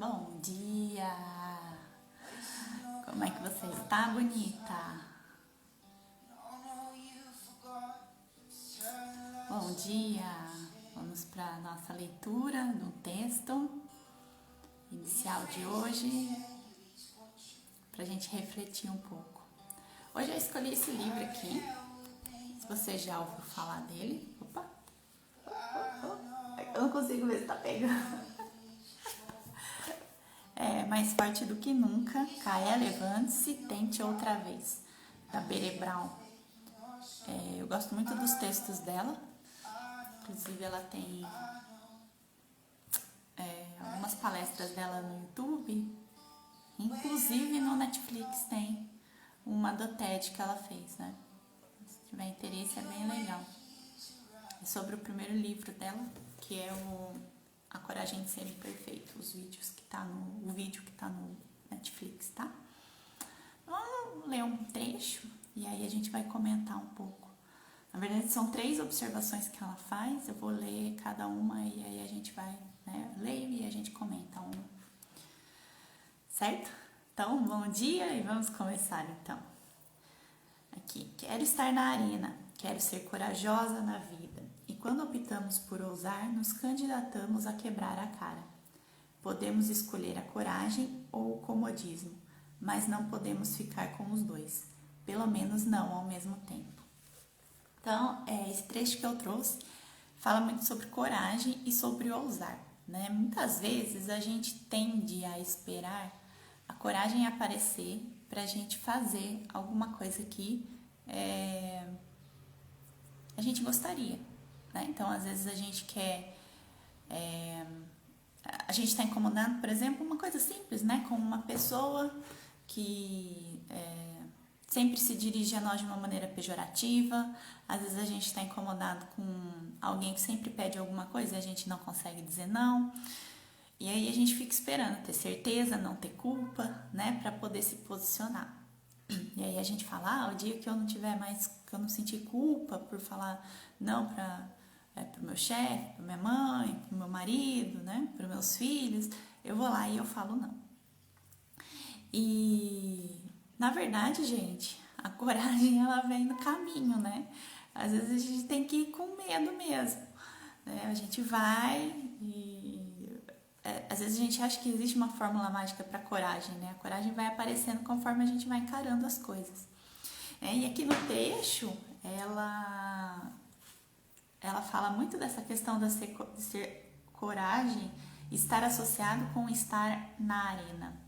Bom dia! Como é que você está, bonita? Bom dia! Vamos para a nossa leitura do texto inicial de hoje, para a gente refletir um pouco. Hoje eu escolhi esse livro aqui, se você já ouviu falar dele. Opa! Eu não consigo ver se tá pegando. É Mais Forte do que Nunca, Caia, levante-se, tente outra vez, da Brené Brown. Eu gosto muito dos textos dela, inclusive ela tem algumas palestras dela no YouTube, inclusive no Netflix tem uma do TED que ela fez, né? Se tiver interesse é bem legal. É sobre o primeiro livro dela, que é A Coragem de Ser Imperfeito, o vídeo que tá no Netflix, tá? Vamos ler um trecho e aí a gente vai comentar um pouco. Na verdade, são 3 observações que ela faz, eu vou ler cada uma e aí a gente vai, ler e a gente comenta uma. Certo? Então, bom dia e vamos começar então. Aqui, quero estar na arena, quero ser corajosa na vida. E quando optamos por ousar, nos candidatamos a quebrar a cara. Podemos escolher a coragem ou o comodismo, mas não podemos ficar com os dois, pelo menos não ao mesmo tempo. Então, esse trecho que eu trouxe fala muito sobre coragem e sobre ousar, né? Muitas vezes a gente tende a esperar a coragem aparecer para a gente fazer alguma coisa que a gente gostaria, né? Então, às vezes a gente quer... a gente está incomodando, por exemplo, uma coisa simples, né? Com uma pessoa que sempre se dirige a nós de uma maneira pejorativa. Às vezes a gente está incomodado com alguém que sempre pede alguma coisa e a gente não consegue dizer não. E aí a gente fica esperando ter certeza, não ter culpa, né, para poder se posicionar. E aí a gente fala, o dia que eu não tiver mais, que eu não sentir culpa por falar não para o meu chefe, para minha mãe, para o meu marido, né, para os meus filhos, eu vou lá e eu falo não. E na verdade, gente, a coragem ela vem no caminho, né? Às vezes a gente tem que ir com medo mesmo, né? A gente vai e às vezes a gente acha que existe uma fórmula mágica para coragem, né? A coragem vai aparecendo conforme a gente vai encarando as coisas. E aqui no trecho, ela fala muito dessa questão de ser coragem, estar associado com estar na arena.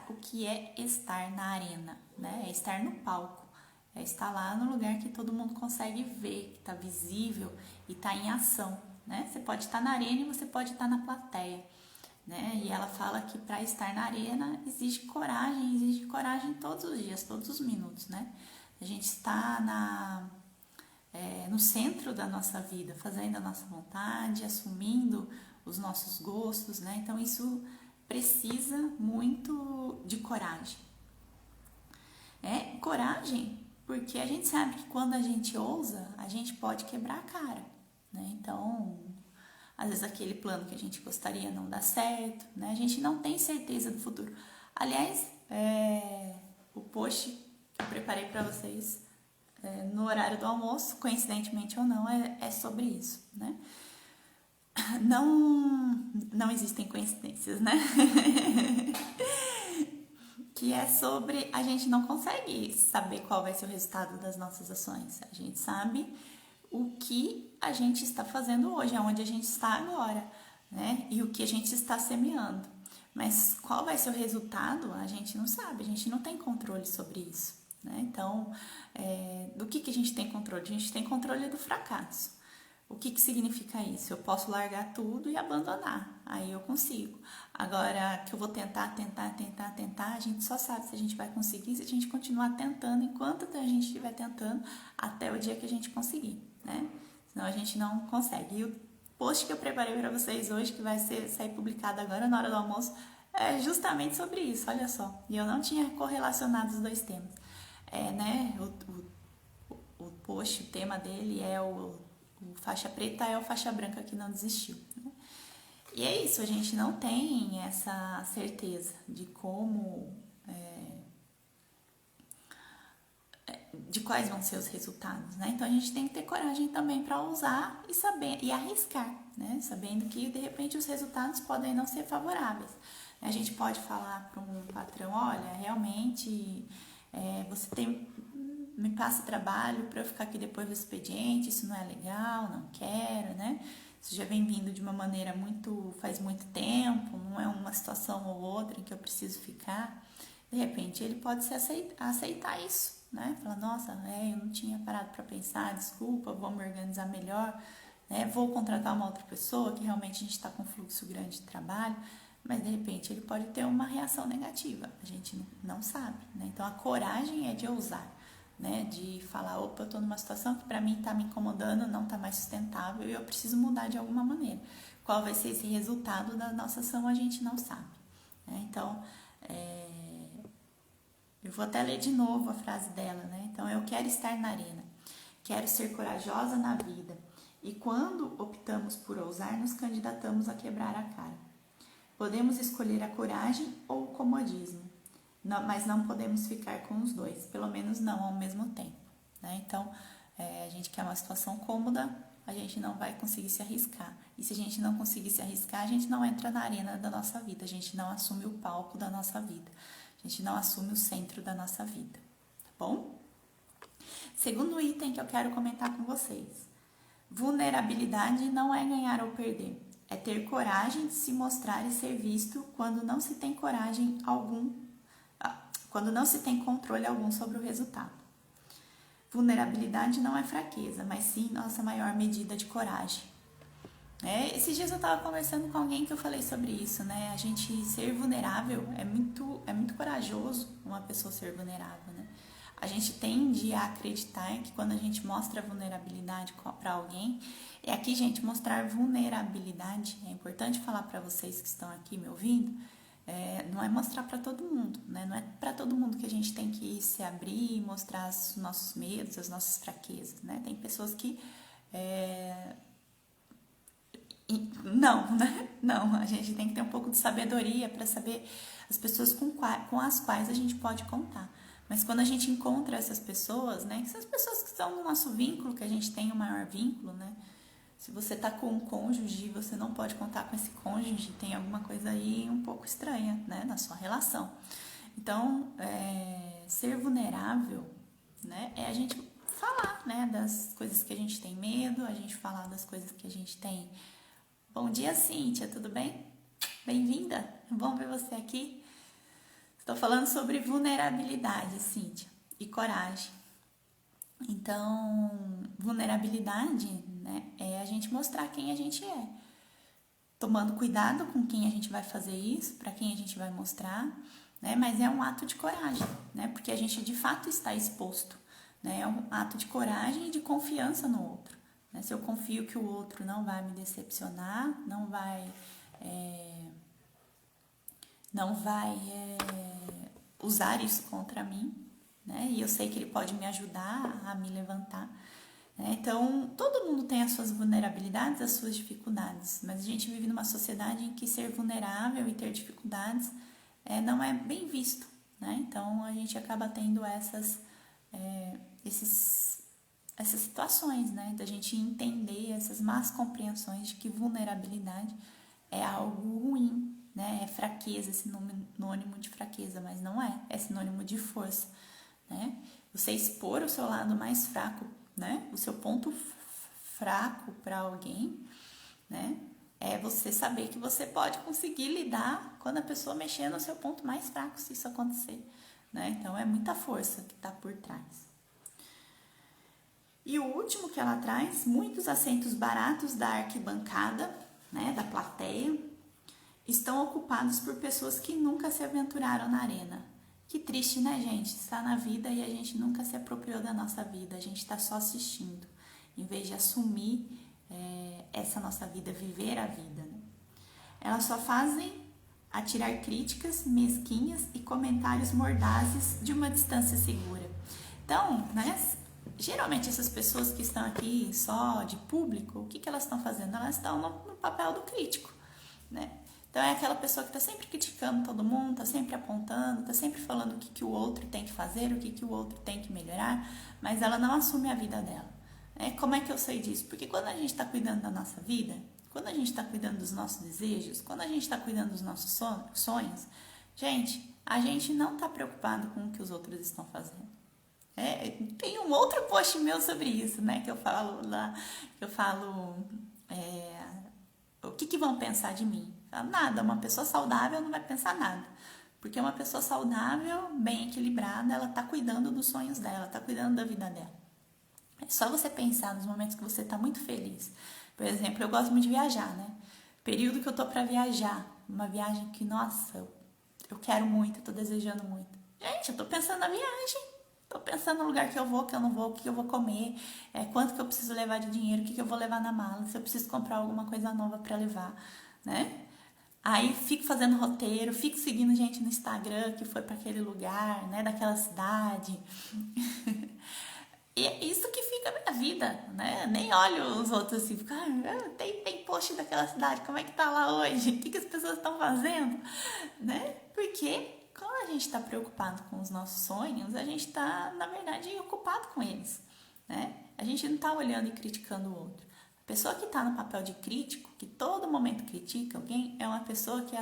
O que é estar na arena? Né? É estar no palco, é estar lá no lugar que todo mundo consegue ver, que está visível e está em ação. Né? Você pode estar na arena e você pode estar na plateia. Né? E ela fala que para estar na arena exige coragem todos os dias, todos os minutos. Né? A gente está no centro da nossa vida, fazendo a nossa vontade, assumindo os nossos gostos. Né? Então isso precisa muito de coragem. Coragem, porque a gente sabe que quando a gente ousa, a gente pode quebrar a cara, né? Então, às vezes aquele plano que a gente gostaria não dá certo, né? A gente não tem certeza do futuro. Aliás, o post que eu preparei para vocês no horário do almoço, coincidentemente ou não, é sobre isso, né? Não existem coincidências, né? Que é sobre a gente não consegue saber qual vai ser o resultado das nossas ações. A gente sabe o que a gente está fazendo hoje, aonde a gente está agora, né? E o que a gente está semeando. Mas qual vai ser o resultado, a gente não sabe, a gente não tem controle sobre isso, né? Então, do que a gente tem controle? A gente tem controle do fracasso. O que significa isso? Eu posso largar tudo e abandonar, aí eu consigo. Agora, que eu vou tentar, a gente só sabe se a gente vai conseguir se a gente continuar tentando enquanto a gente estiver tentando até o dia que a gente conseguir, né? Senão a gente não consegue. E o post que eu preparei para vocês hoje, que vai sair publicado agora na hora do almoço, é justamente sobre isso, olha só. E eu não tinha correlacionado os dois temas. O post, o tema dele é o faixa preta é o faixa branca que não desistiu. Né? E é isso, a gente não tem essa certeza de como, de quais vão ser os resultados, né? Então a gente tem que ter coragem também para usar e saber e arriscar, né? Sabendo que de repente os resultados podem não ser favoráveis. A gente pode falar para um patrão, olha, realmente você me passa trabalho para eu ficar aqui depois do expediente, isso não é legal, não quero, né? Isso já vem vindo de uma maneira faz muito tempo, não é uma situação ou outra em que eu preciso ficar. De repente ele pode aceitar isso, né? Falar, nossa, eu não tinha parado para pensar, desculpa, vou me organizar melhor, né? Vou contratar uma outra pessoa que realmente a gente está com um fluxo grande de trabalho, mas de repente ele pode ter uma reação negativa, a gente não sabe, né? Então a coragem é de ousar, né? De falar, opa, eu tô numa situação que para mim tá me incomodando, não tá mais sustentável e eu preciso mudar de alguma maneira. Qual vai ser esse resultado da nossa ação, a gente não sabe, né? Então, eu vou até ler de novo a frase dela, né? Então, eu quero estar na arena, quero ser corajosa na vida e quando optamos por ousar, nos candidatamos a quebrar a cara. Podemos escolher a coragem ou o comodismo, mas não podemos ficar com os dois, pelo menos não ao mesmo tempo, né? Então, a gente quer uma situação cômoda, a gente não vai conseguir se arriscar. E se a gente não conseguir se arriscar, a gente não entra na arena da nossa vida, a gente não assume o palco da nossa vida, a gente não assume o centro da nossa vida, tá bom? Segundo item que eu quero comentar com vocês. Vulnerabilidade não é ganhar ou perder, é ter coragem de se mostrar e ser visto quando não se tem quando não se tem controle algum sobre o resultado. Vulnerabilidade não é fraqueza, mas sim nossa maior medida de coragem. Esses dias eu estava conversando com alguém que eu falei sobre isso, né? A gente ser vulnerável é muito corajoso uma pessoa ser vulnerável, né? A gente tende a acreditar que quando a gente mostra vulnerabilidade para alguém, aqui, gente, mostrar vulnerabilidade, é importante falar para vocês que estão aqui me ouvindo, não é mostrar para todo mundo, né? Não é para todo mundo que a gente tem que se abrir e mostrar os nossos medos, as nossas fraquezas, né? Tem pessoas que não, né? Não, a gente tem que ter um pouco de sabedoria para saber as pessoas com as quais a gente pode contar. Mas quando a gente encontra essas pessoas, né? Que são as pessoas que estão no nosso vínculo, que a gente tem o maior vínculo, né? Se você tá com um cônjuge, você não pode contar com esse cônjuge, tem alguma coisa aí um pouco estranha, né? Na sua relação. Então, ser vulnerável, né? É a gente falar, né? Das coisas que a gente tem medo, a gente falar das coisas que a gente tem. Bom dia, Cíntia, tudo bem? Bem-vinda, é bom ver você aqui. Estou falando sobre vulnerabilidade, Cíntia, e coragem. Então, vulnerabilidade, né, é a gente mostrar quem a gente é. Tomando cuidado com quem a gente vai fazer isso, para quem a gente vai mostrar, né, mas é um ato de coragem, né, porque a gente de fato está exposto, né, é um ato de coragem e de confiança no outro. Né, se eu confio que o outro não vai me decepcionar, não vai usar isso contra mim, né? E eu sei que ele pode me ajudar a me levantar. Né? Então, todo mundo tem as suas vulnerabilidades, as suas dificuldades, mas a gente vive numa sociedade em que ser vulnerável e ter dificuldades não é bem visto, né? Então, a gente acaba tendo essas situações, né? Da gente entender essas más compreensões de que vulnerabilidade é algo ruim, né? É fraqueza, é sinônimo de fraqueza, mas não é sinônimo de força, né? Você expor o seu lado mais fraco, né? O seu ponto fraco para alguém, né? É você saber que você pode conseguir lidar quando a pessoa mexer no seu ponto mais fraco, se isso acontecer, né? Então é muita força que está por trás. E o último que ela traz, muitos assentos baratos da arquibancada, né, da plateia, estão ocupados por pessoas que nunca se aventuraram na arena. Que triste, né, gente? Está na vida e a gente nunca se apropriou da nossa vida, a gente está só assistindo, em vez de assumir essa nossa vida, viver a vida. Né? Elas só fazem atirar críticas mesquinhas e comentários mordazes de uma distância segura. Então, né, geralmente essas pessoas que estão aqui só de público, o que elas estão fazendo? Elas estão no papel do crítico. né? Então é aquela pessoa que tá sempre criticando todo mundo, tá sempre apontando, tá sempre falando o que o outro tem que fazer, o que o outro tem que melhorar, mas ela não assume a vida dela. Como é que eu sei disso? Porque quando a gente está cuidando da nossa vida, quando a gente está cuidando dos nossos desejos, quando a gente está cuidando dos nossos sonhos, gente, a gente não está preocupado com o que os outros estão fazendo. Tem um outro post meu sobre isso, né? Que eu falo lá, o que vão pensar de mim? Nada, uma pessoa saudável não vai pensar nada. Porque uma pessoa saudável, bem equilibrada, ela tá cuidando dos sonhos dela, tá cuidando da vida dela. É só você pensar nos momentos que você tá muito feliz. Por exemplo, eu gosto muito de viajar, né? Período que eu tô pra viajar, uma viagem que, nossa, eu quero muito, eu tô desejando muito. Gente, eu tô pensando na viagem. Tô pensando no lugar que eu vou, que eu não vou, o que eu vou comer, quanto que eu preciso levar de dinheiro, o que eu vou levar na mala, se eu preciso comprar alguma coisa nova pra levar, né? Aí fico fazendo roteiro, fico seguindo gente no Instagram que foi para aquele lugar, né, daquela cidade. E é isso que fica a minha vida, né? Nem olho os outros assim, fico, tem post daquela cidade, como é que tá lá hoje? O que as pessoas estão fazendo? Né? Porque quando a gente está preocupado com os nossos sonhos, a gente está, na verdade, ocupado com eles, né? A gente não está olhando e criticando o outro. A pessoa que está no papel de crítico, que todo momento critica alguém, é uma pessoa que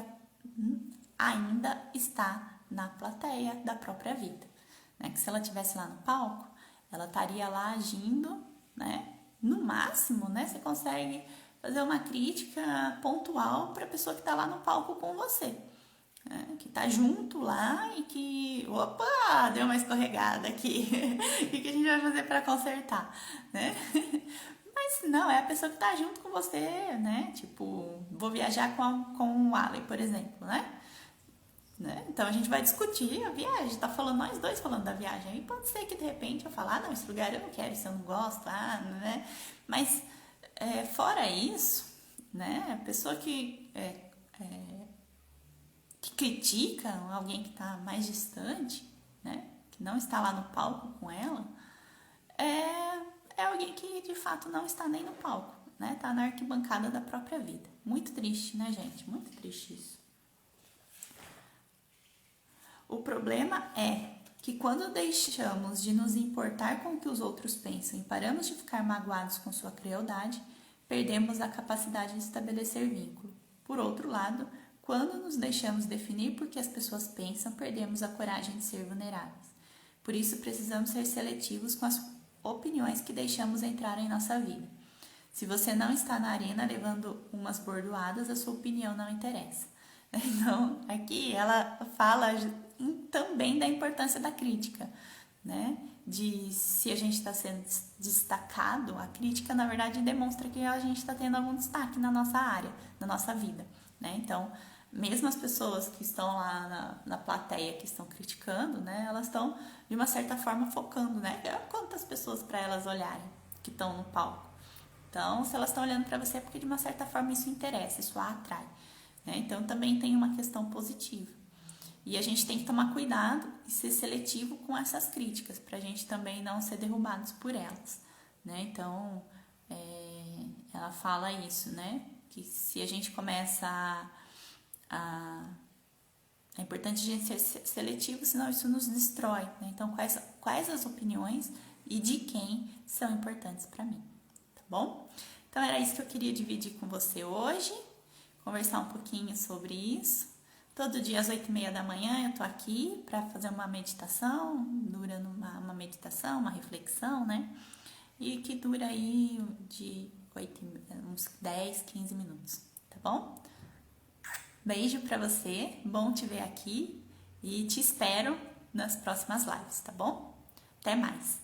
ainda está na plateia da própria vida, né? Que se ela estivesse lá no palco, ela estaria lá agindo, né? No máximo, né? Você consegue fazer uma crítica pontual para a pessoa que está lá no palco com você, né? Que está junto lá e que, opa, deu uma escorregada aqui. O que a gente vai fazer para consertar, né? Mas não, é a pessoa que está junto com você, né? Tipo, vou viajar com o Ali, por exemplo, né? Então a gente vai discutir a viagem, tá falando nós dois falando da viagem. Aí pode ser que de repente eu falar, não, esse lugar eu não quero, isso eu não gosto, né? Mas fora isso, né? A pessoa que critica alguém que está mais distante, né? Que não está lá no palco com ela, é alguém que de fato não está nem no palco, né? Tá na arquibancada da própria vida. Muito triste, né, gente? Muito triste isso. O problema é que quando deixamos de nos importar com o que os outros pensam e paramos de ficar magoados com sua crueldade, perdemos a capacidade de estabelecer vínculo. Por outro lado, quando nos deixamos definir por que as pessoas pensam, perdemos a coragem de ser vulneráveis. Por isso, precisamos ser seletivos com as opiniões que deixamos entrar em nossa vida. Se você não está na arena levando umas bordoadas, a sua opinião não interessa. Então, aqui ela fala também da importância da crítica, né? De se a gente está sendo destacado, a crítica, na verdade, demonstra que a gente está tendo algum destaque na nossa área, na nossa vida, né? Então, mesmo as pessoas que estão lá na plateia, que estão criticando, né? Elas estão, de uma certa forma, focando, né? Quantas pessoas para elas olharem que estão no palco. Então, se elas estão olhando para você, é porque de uma certa forma isso interessa, isso a atrai, né? Então, também tem uma questão positiva. E a gente tem que tomar cuidado e ser seletivo com essas críticas, para a gente também não ser derrubados por elas, né? Então, ela fala isso, né? Que se a gente começa é importante a gente ser seletivo, senão isso nos destrói, né? Então, quais as opiniões e de quem são importantes para mim, tá bom? Então, era isso que eu queria dividir com você hoje, conversar um pouquinho sobre isso. Todo dia às 8h30 da manhã eu tô aqui para fazer uma meditação, durando uma meditação, uma reflexão, né? E que dura aí de uns 10, 15 minutos, tá bom? Beijo para você, bom te ver aqui e te espero nas próximas lives, tá bom? Até mais!